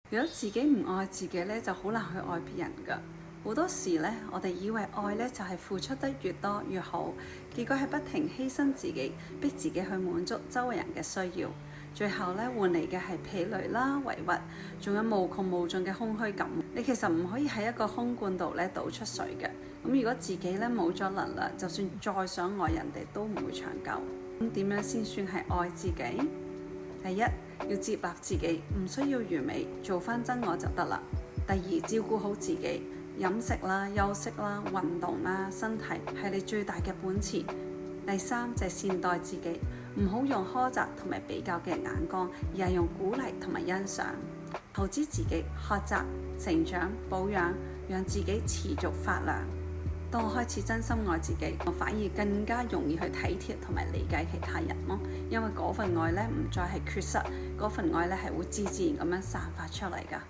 如果自己唔愛自己咧，就好難去愛別人㗎。好多時咧，我哋以為愛咧就係付出得越多越好，結果係不停犧牲自己，逼自己去滿足周圍人嘅需要，最後咧換嚟嘅係疲累啦、委屈，仲有無窮無盡嘅空虛感。你其實唔可以喺一個空罐度咧倒出水嘅。咁如果自己咧冇咗能量，就算再想愛人哋都唔會長久。咁點樣先算係愛自己？第一，要接納自己，唔需要完美，做返真我就得啦。第二，照顧好自己，飲食啦、休息啦、運動啦，身體係你最大嘅本錢。第三就係善待自己，唔好用苛責同埋比較嘅眼光，而係用鼓勵同埋欣賞。投資自己，學習、成長、保養，讓自己持續發亮。當我開始真心愛自己，我反而更加容易去體貼同埋理解其他人咯。因為嗰份愛咧唔再係缺失，嗰份愛咧係會自然咁樣散發出嚟㗎。